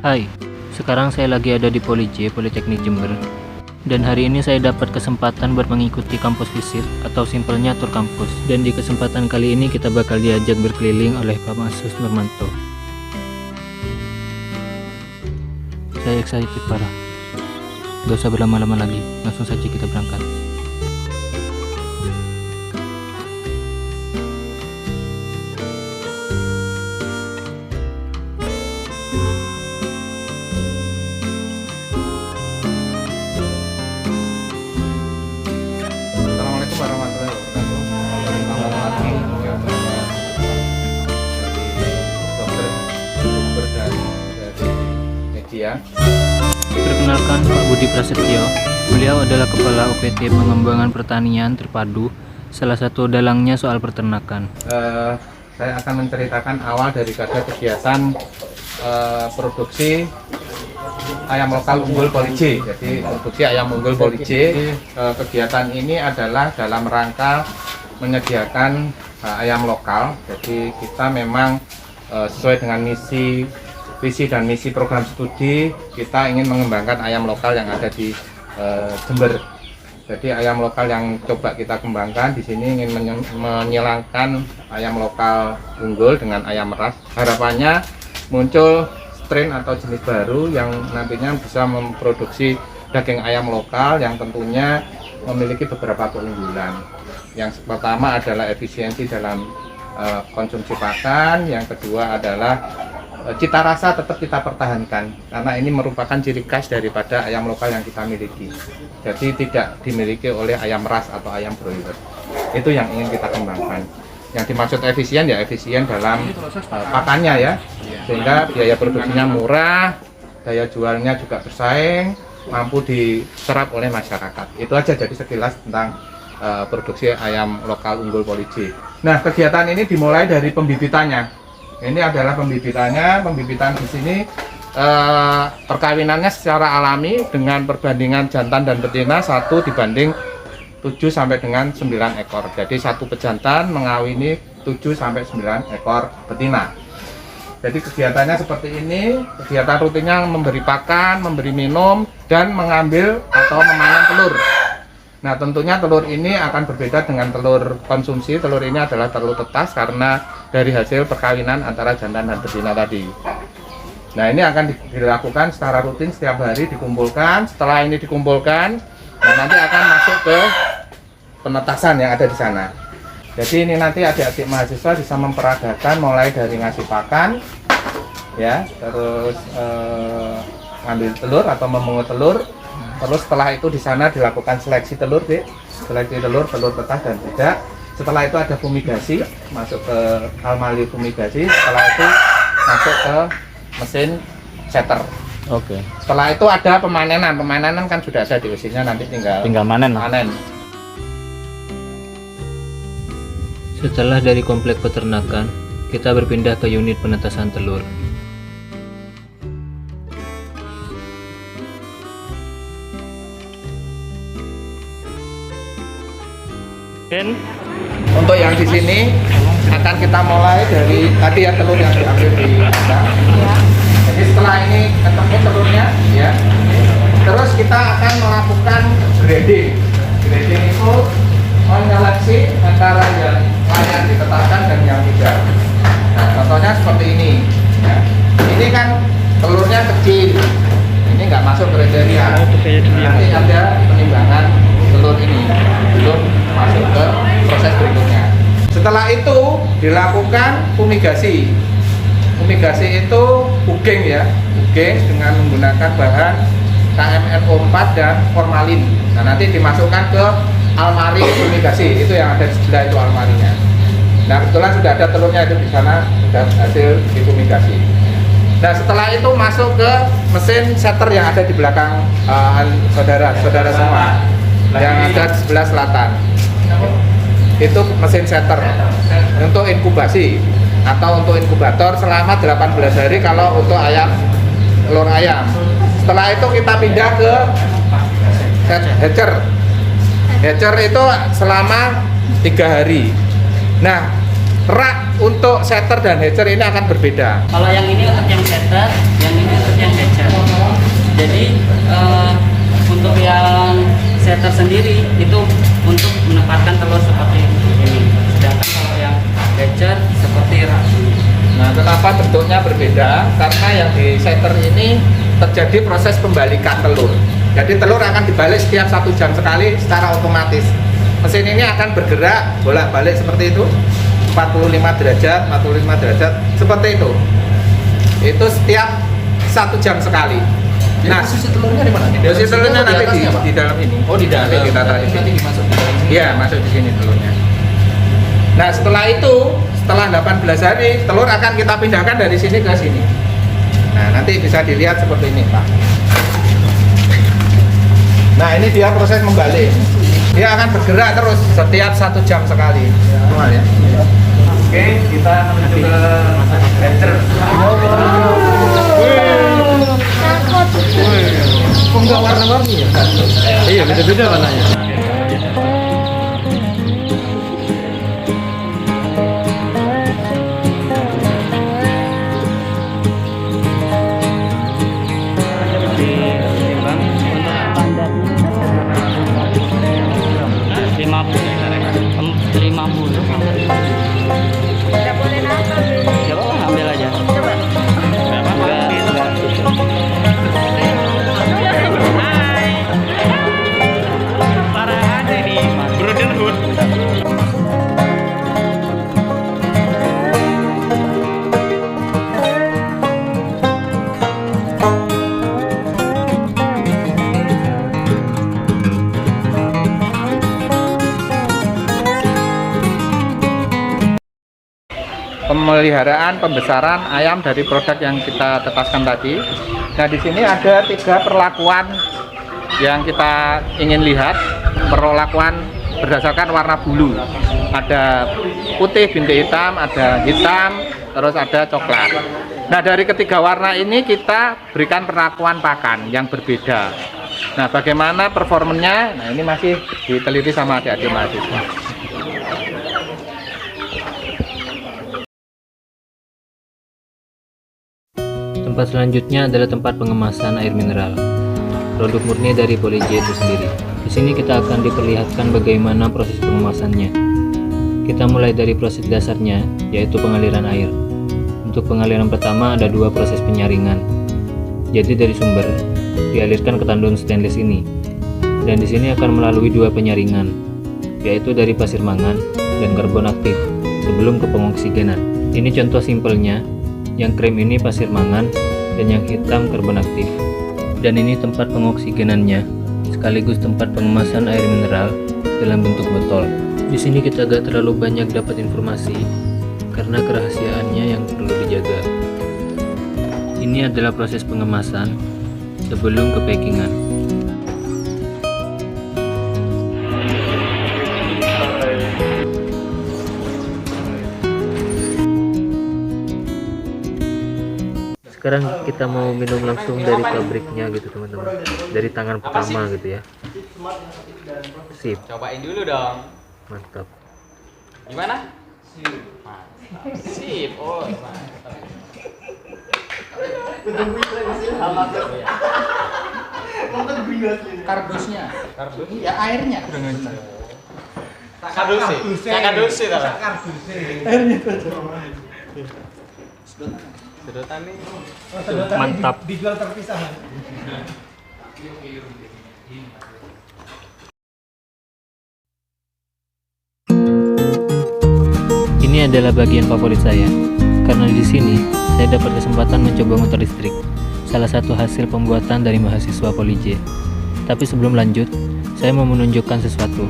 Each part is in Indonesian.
Hai, sekarang saya lagi ada di Poli-J, Politeknik Jember. Dan hari ini saya dapat kesempatan buat mengikuti kampus visit atau simpelnya tur kampus. Dan di kesempatan kali ini kita bakal diajak berkeliling oleh Pak Masus Nurmanto. Saya excited parah. Gak usah berlama-lama lagi, langsung saja kita berangkat. Assalamualaikum warahmatullahi wabarakatuh. Dokter dari media. Perkenalkan Pak Budi Prasetyo. Beliau adalah Kepala UPT Pengembangan Pertanian Terpadu, salah satu dalangnya soal peternakan. Saya akan menceritakan awal daripada kegiatan produksi ayam lokal unggul Poli-J. Jadi produksi ayam unggul Poli-J, kegiatan ini adalah dalam rangka menyediakan ayam lokal. Jadi kita memang sesuai dengan visi dan misi program studi, kita ingin mengembangkan ayam lokal yang ada di Jember. Jadi ayam lokal yang coba kita kembangkan di sini ingin menyilangkan ayam lokal unggul dengan ayam ras. Harapannya muncul strain atau jenis baru yang nantinya bisa memproduksi daging ayam lokal yang tentunya memiliki beberapa keunggulan. Yang pertama adalah efisiensi dalam konsumsi pakan, yang kedua adalah cita rasa tetap kita pertahankan karena ini merupakan ciri khas daripada ayam lokal yang kita miliki. Jadi tidak dimiliki oleh ayam ras atau ayam broiler. Itu yang ingin kita kembangkan. Yang dimaksud efisien ya efisien dalam pakannya ya, sehingga biaya produksinya murah, daya jualnya juga bersaing, mampu diserap oleh masyarakat. Itu aja jadi sekilas tentang produksi ayam lokal unggul Poli-J. Nah, kegiatan ini dimulai dari pembibitannya. Ini adalah pembibitan di sini perkawinannya secara alami dengan perbandingan jantan dan betina 1 dibanding 7 sampai dengan 9 ekor. Jadi satu pejantan mengawini 7 sampai 9 ekor betina. Jadi kegiatannya seperti ini, kegiatan rutinnya memberi pakan, memberi minum, dan mengambil atau memanen telur. Nah, tentunya telur ini akan berbeda dengan telur konsumsi. Telur ini adalah telur tetas karena dari hasil perkawinan antara jantan dan betina tadi. Nah, ini akan dilakukan secara rutin setiap hari, dikumpulkan. Setelah ini dikumpulkan, nah nanti akan masuk ke penetasan yang ada di sana. Jadi ini nanti adik-adik mahasiswa bisa memperagakan mulai dari ngasih pakan, ya, terus ngambil telur atau memungut telur. Terus setelah itu di sana dilakukan seleksi telur, seleksi telur tetas dan tidak. Setelah itu ada fumigasi, masuk ke almali fumigasi. Setelah itu masuk ke mesin setter. Oke. Setelah itu ada pemanenan. Pemanenan kan sudah ada di usinya, nanti tinggal manen. Setelah dari komplek peternakan, kita berpindah ke unit penetasan telur. Untuk yang di sini akan kita mulai dari tadi ya, telur yang diambil di kandang. Jadi setelah ini ketemu telurnya, ya, terus kita akan melakukan grading. Grading itu menyeleksi antara yang layak ditetapkan dan yang tidak. Nah, contohnya seperti ini. Ya. Ini kan telurnya kecil, ini nggak masuk kriteria. Nanti ada penimbangan telur ini belum masuk ke proses berikutnya. Setelah itu dilakukan fumigasi. Fumigasi itu bugging ya, bugging dengan menggunakan bahan KMNO4 dan formalin. Nah, nanti dimasukkan ke almari fumigasi. Itu yang ada di sebelah itu almarinya. Nah, kebetulan sudah ada telurnya itu di sana, sudah hasil difumigasi. Nah, setelah itu masuk ke mesin setter yang ada di belakang saudara semua yang ada di sebelah selatan. Itu mesin setter untuk inkubasi atau untuk inkubator selama 18 hari kalau untuk telur ayam. Setelah itu kita pindah ke hatcher. Hatcher itu selama 3 hari. Nah, rak untuk setter dan hatcher ini akan berbeda. Kalau yang ini untuk yang setter, yang ini untuk yang hatcher. Jadi untuk yang setter sendiri itu untuk menempatkan telur seperti ini. Sedangkan kalau yang hatcher seperti ini. Nah, kenapa bentuknya berbeda? Karena yang di setter ini terjadi proses pembalikan telur. Jadi telur akan dibalik setiap 1 jam sekali secara otomatis. Mesin ini akan bergerak bolak-balik seperti itu, 45 derajat, 45 derajat, seperti itu. Itu setiap 1 jam sekali. Nah, posisi telurnya di mana? Posisi telurnya nanti di dalam ini. Oh, di dalam. Nanti ditata di sini. Nanti dimasuk di dalam sini. Iya, masuk di sini telurnya. Nah, setelah itu, setelah 18 hari, telur akan kita pindahkan dari sini ke sini. Nah, nanti bisa dilihat seperti ini, Pak. Nah, ini dia proses membalik. Dia akan bergerak terus setiap 1 jam sekali. Ya. Oke, kita menuju ke hatcher. Kok nggak warna-warni ya? Iya, beda-beda warnanya. Pemeliharaan pembesaran ayam dari produk yang kita tetaskan tadi. Nah, di sini ada 3 perlakuan yang kita ingin lihat. Perlakuan berdasarkan warna bulu. Ada putih bintik hitam, ada hitam, terus ada coklat. Nah, dari ketiga warna ini kita berikan perlakuan pakan yang berbeda. Nah, bagaimana performanya? Nah, ini masih diteliti sama adik-adik mahasiswa. Tempat selanjutnya adalah tempat pengemasan air mineral, produk murni dari Poly J itu sendiri. Di sini kita akan diperlihatkan bagaimana proses pengemasannya. Kita mulai dari proses dasarnya, yaitu pengaliran air. Untuk pengaliran pertama ada 2 proses penyaringan. Jadi dari sumber dialirkan ke tandon stainless ini, dan di sini akan melalui 2 penyaringan, yaitu dari pasir mangan dan karbon aktif sebelum ke pengoksigenan. Ini contoh simpelnya. Yang krem ini pasir mangan dan yang hitam karbon aktif. Dan ini tempat pengoksigenannya, sekaligus tempat pengemasan air mineral dalam bentuk botol. Di sini kita gak terlalu banyak dapat informasi karena kerahasiaannya yang perlu dijaga. Ini adalah proses pengemasan sebelum ke packingan. Sekarang kita mau minum langsung dari pabriknya gitu teman-teman, dari tangan pertama gitu ya. Sip, Cobain dulu dong. mantap. Gimana? Sip. Oh, mantap. Kardusnya. Kardus? Ya airnya. Kardusnya. Airnya sedotan nih. Mantap. Dijual terpisah. Ini adalah bagian favorit saya, karena di sini saya dapat kesempatan mencoba motor listrik, salah satu hasil pembuatan dari mahasiswa Poly J. Tapi sebelum lanjut, saya mau menunjukkan sesuatu.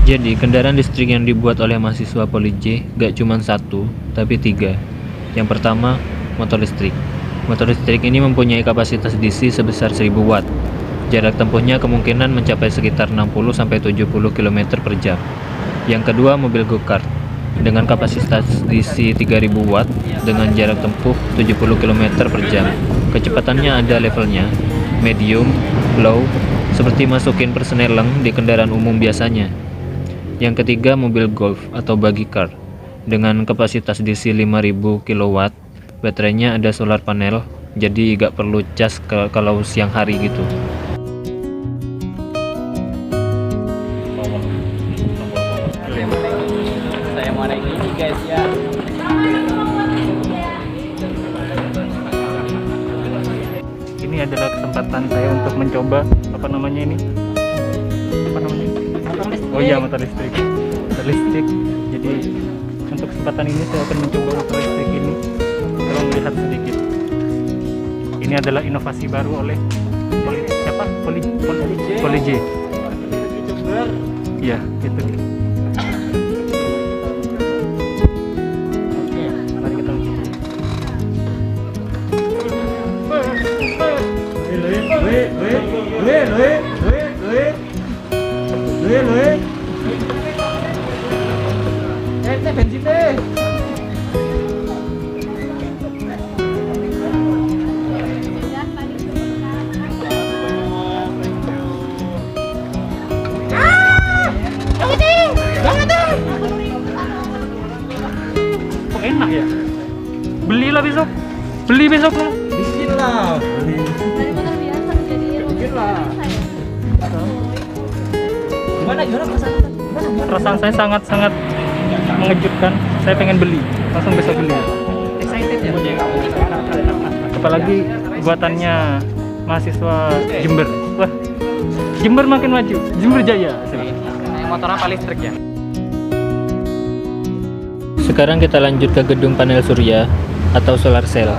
Jadi, kendaraan listrik yang dibuat oleh mahasiswa Poly J gak cuma 1, tapi 3. Yang pertama, motor listrik. Motor listrik ini mempunyai kapasitas DC sebesar 1000 watt. Jarak tempuhnya kemungkinan mencapai sekitar 60-70 km per jam. Yang kedua, mobil go-kart dengan kapasitas DC 3000 watt dengan jarak tempuh 70 km per jam. Kecepatannya ada levelnya, medium, low, seperti masukin persneleng di kendaraan umum biasanya. Yang ketiga, mobil golf atau buggy car dengan kapasitas DC 5000 kW. Baterainya ada solar panel, jadi gak perlu cas kalau siang hari gitu. Saya mau naik ini guys ya. Ini adalah kesempatan saya untuk mencoba apa namanya ini? Apa namanya? Oh iya, motor listrik. Motor listrik. Jadi untuk kesempatan ini saya akan mencoba motor listrik ini. Kalau melihat sedikit. Ini adalah inovasi baru oleh Polije. Iya, gitu. Oke, mari kita uji. Bensin deh. Kok enak ya? Belilah besok. Beli besok lah. Bikin lah. Dari motor biasa menjadi Bikin lah. Gimana perasaan? Perasaan saya sangat-sangat mengejutkan. Saya pengen beli. Langsung besok beli. Excited ya? Apalagi buatannya mahasiswa Jember. Wah, Jember makin maju. Jember Jaya. Motor apa listrik ya? Sekarang kita lanjut ke gedung panel surya atau solar cell.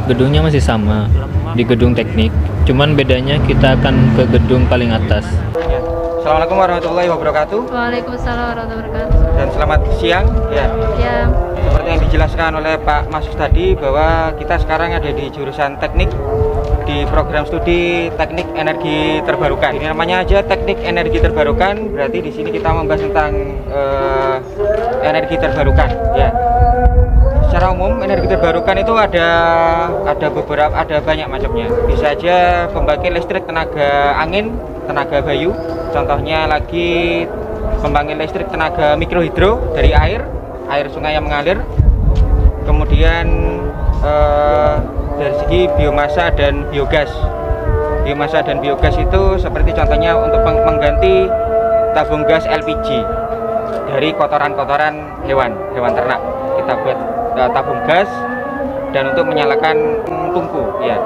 Gedungnya masih sama, di gedung teknik, cuman bedanya kita akan ke gedung paling atas. Assalamualaikum warahmatullahi wabarakatuh Waalaikumsalam warahmatullahi wabarakatuh. dan selamat siang ya. Ya, Seperti yang dijelaskan oleh Pak Masus tadi bahwa kita sekarang ada di jurusan teknik di program studi teknik energi terbarukan. Ini namanya aja teknik energi terbarukan, berarti di sini kita membahas tentang energi terbarukan ya. Secara umum energi terbarukan itu ada banyak macamnya. Bisa aja pembangkit listrik tenaga angin, tenaga bayu. Contohnya lagi pembangkit listrik tenaga mikrohidro dari air sungai yang mengalir. Kemudian dari segi biomasa dan biogas. Biomasa dan biogas itu seperti contohnya untuk mengganti tabung gas LPG dari kotoran-kotoran hewan ternak. Kita buat tabung gas dan untuk menyalakan tungku ya.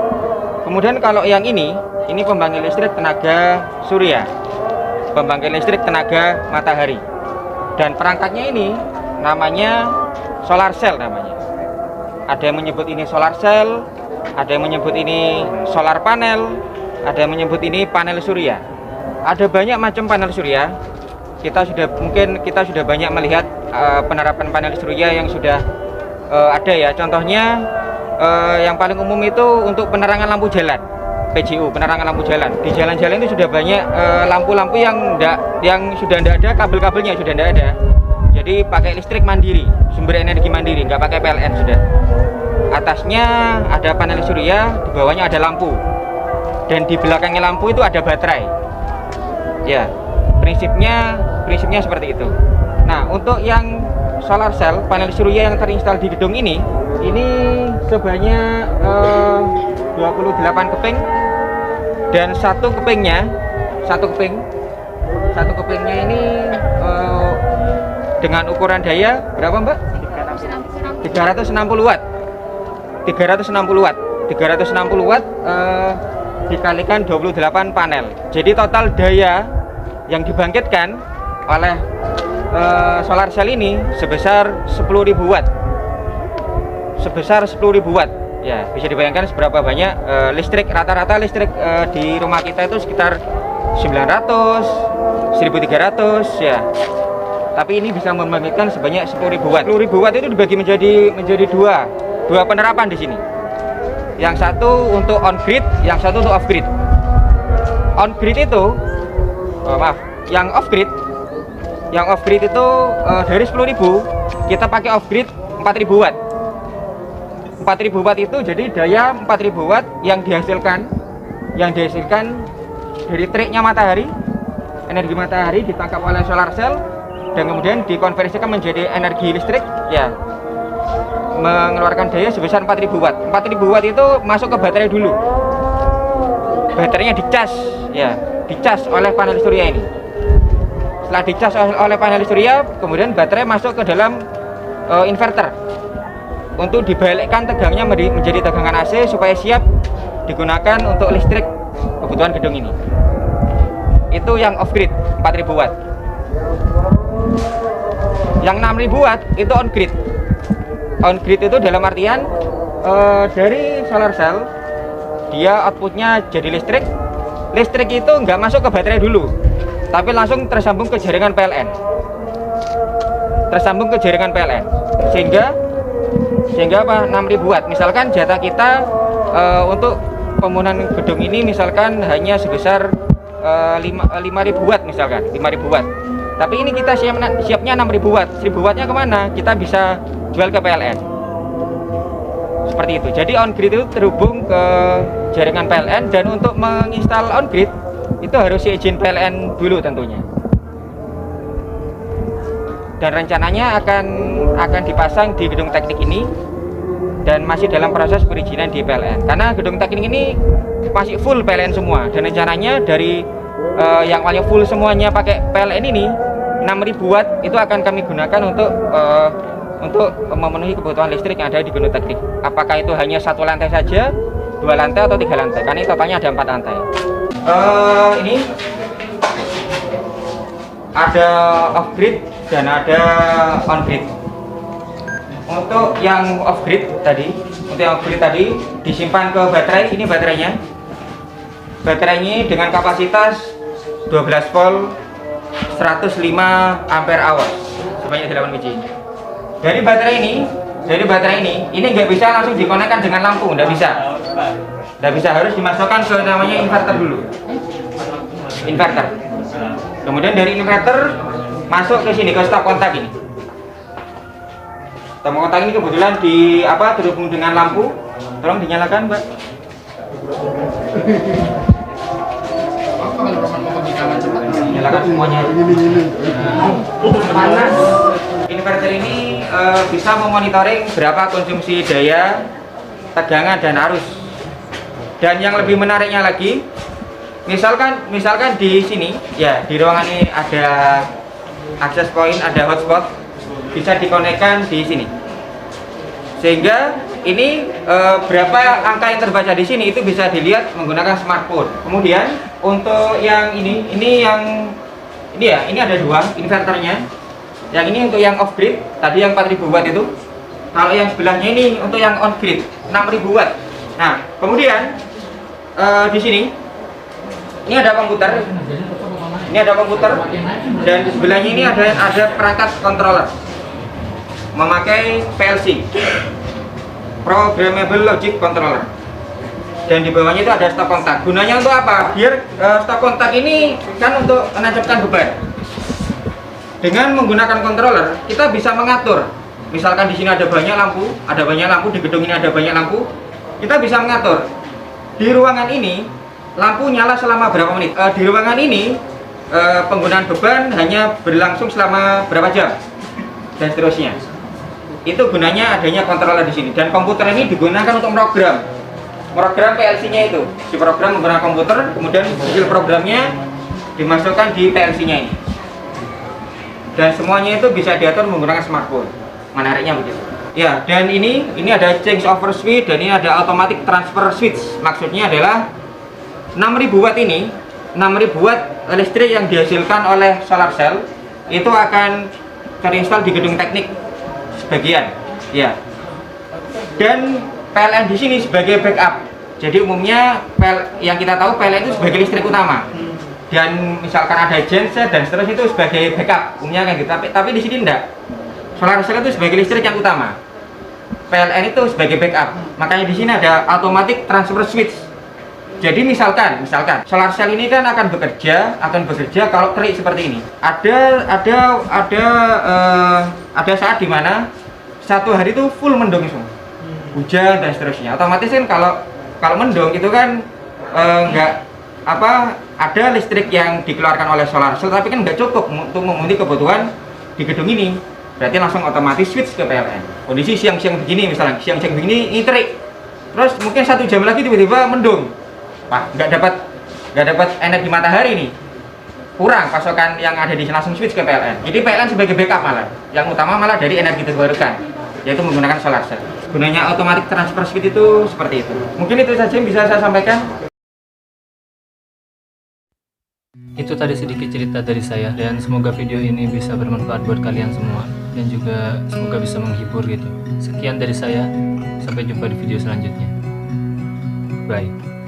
Kemudian kalau yang ini pembangkit listrik tenaga surya, pembangkit listrik tenaga matahari, dan perangkatnya ini namanya solar cell namanya. Ada yang menyebut ini solar cell, ada yang menyebut ini solar panel, ada yang menyebut ini panel surya. Ada banyak macam panel surya. Kita sudah banyak melihat penerapan panel surya yang sudah ada ya. Contohnya yang paling umum itu untuk penerangan lampu jalan, PJU, penerangan lampu jalan. Di jalan-jalan itu sudah banyak lampu-lampu yang sudah tidak ada, kabel-kabelnya sudah tidak ada. Jadi pakai listrik mandiri, sumber energi mandiri, nggak pakai PLN sudah. Atasnya ada panel surya, di bawahnya ada lampu, dan di belakangnya lampu itu ada baterai. Ya, prinsipnya seperti itu. Nah, untuk yang solar cell, panel surya yang terinstal di gedung ini sebanyak 28 keping, dan satu kepingnya ini dengan ukuran daya berapa Mbak? 360 watt. 360 watt dikalikan 28 panel. Jadi total daya yang dibangkitkan oleh solar cell ini sebesar 10.000 watt. Sebesar 10.000 watt. Ya, bisa dibayangkan seberapa banyak listrik, rata-rata listrik di rumah kita itu sekitar 900, 1.300 ya. Tapi ini bisa membangkitkan sebanyak 10.000 watt. 10.000 watt itu dibagi menjadi dua penerapan di sini. Yang satu untuk on grid, yang satu untuk off grid. On grid itu yang off grid itu dari 10.000 kita pakai off grid 4.000 watt. 4.000 watt itu jadi daya 4.000 watt yang dihasilkan dari triknya matahari. Energi matahari ditangkap oleh solar cell dan kemudian dikonversikan menjadi energi listrik, ya, mengeluarkan daya sebesar 4000 watt. 4000 watt itu masuk ke baterai dulu. Baterainya dicas, ya, dicas oleh panel surya ini. Setelah dicas oleh panel surya, kemudian baterai masuk ke dalam inverter untuk dibalikkan tegangnya menjadi tegangan AC supaya siap digunakan untuk listrik kebutuhan gedung ini. Itu yang off grid 4000 watt. Yang 6000 watt itu on grid. On grid itu dalam artian dari solar cell dia outputnya jadi listrik. Listrik itu nggak masuk ke baterai dulu, tapi langsung tersambung ke jaringan PLN. Tersambung ke jaringan PLN. Sehingga apa? 6000 watt. Misalkan jatah kita untuk pembangunan gedung ini misalkan hanya sebesar 5000 watt misalkan, 5000 watt. Tapi ini kita siapnya 6000 watt. 1000 wattnya kemana? Kita bisa jual ke PLN. Seperti itu. Jadi on grid itu terhubung ke jaringan PLN, dan untuk menginstal on grid itu harus izin PLN dulu tentunya. Dan rencananya akan dipasang di gedung teknik ini dan masih dalam proses perizinan di PLN. Karena gedung teknik ini masih full PLN semua, dan rencananya dari yang paling full semuanya pakai PLN ini 6000 watt itu akan kami gunakan untuk memenuhi kebutuhan listrik yang ada di gedung teknik. Apakah itu hanya 1 lantai saja, 2 lantai atau 3 lantai? Karena totalnya ada 4 lantai. Ini ada off grid dan ada on grid. Untuk yang off grid tadi, disimpan ke baterai. Ini baterainya. Baterai ini dengan kapasitas 12 volt 105 ampere hour sebanyak 8 biji. Dari baterai ini nggak bisa langsung dikonekkan dengan lampu, nggak bisa, harus dimasukkan ke namanya inverter dulu. Inverter. Kemudian dari inverter masuk ke sini, ke stop kontak ini. Stop kontak ini kebetulan terhubung dengan lampu. Tolong dinyalakan, Mbak. Nyalakan semuanya. Panas. Inverter ini bisa memonitoring berapa konsumsi daya, tegangan, dan arus. Dan yang lebih menariknya lagi, misalkan di sini, ya, di ruangan ini ada access point, ada hotspot, bisa dikonekkan di sini. Sehingga ini berapa angka yang terbaca di sini itu bisa dilihat menggunakan smartphone. Kemudian untuk yang ini ada 2 inverternya. Yang ini untuk yang off grid, tadi yang 4000 watt itu. Kalau yang sebelahnya ini untuk yang on grid, 6000 watt. Nah, kemudian di sini ini ada komputer. Dan di sebelahnya ini ada perangkat controller. Memakai PLC, Programmable Logic Controller. Dan di bawahnya itu ada stop kontak. Gunanya untuk apa? Biar stop kontak ini kan untuk menancapkan beban. Dengan menggunakan controller, kita bisa mengatur. Misalkan di sini ada banyak lampu, di gedung ini ada banyak lampu. Kita bisa mengatur. Di ruangan ini lampu nyala selama berapa menit. Di ruangan ini penggunaan beban hanya berlangsung selama berapa jam, dan seterusnya. Itu gunanya adanya controller di sini. Dan komputer ini digunakan untuk program PLC-nya itu. Di program menggunakan komputer, kemudian hasil programnya dimasukkan di PLC-nya ini. Dan semuanya itu bisa diatur menggunakan smartphone. Menariknya begitu. Ya, dan ini ada change over switch, dan ini ada automatic transfer switch. Maksudnya adalah 6000 watt ini, 6000 watt listrik yang dihasilkan oleh solar cell itu akan terinstall di gedung teknik sebagian, ya. Dan PLN di sini sebagai backup. Jadi umumnya yang kita tahu PLN itu sebagai listrik utama. Dan misalkan ada genset dan seterusnya itu sebagai backup, umumnya kan gitu. Tapi di sini enggak. Solar cell itu sebagai listrik yang utama. PLN itu sebagai backup. Makanya di sini ada automatic transfer switch. Jadi misalkan solar cell ini kan akan bekerja kalau terik seperti ini. Ada saat dimana satu hari itu full mendung semua, hujan dan seterusnya. Otomatis kan kalau mendung itu kan ada listrik yang dikeluarkan oleh solar cell, tapi kan nggak cukup untuk memenuhi kebutuhan di gedung ini. Berarti langsung otomatis switch ke PLN. Kondisi siang-siang begini, misalnya siang-siang begini ini terik, terus mungkin 1 jam lagi tiba-tiba mendung, wah nggak dapat energi matahari nih, kurang pasokan yang ada di sini, langsung switch ke PLN. Jadi PLN sebagai backup malah, yang utama malah dari energi terbarukan, yaitu menggunakan solar cell. Gunanya automatic transfer switch itu seperti itu. Mungkin itu saja yang bisa saya sampaikan. Itu tadi sedikit cerita dari saya, dan semoga video ini bisa bermanfaat buat kalian semua, dan juga semoga bisa menghibur gitu. Sekian dari saya, sampai jumpa di video selanjutnya. Bye.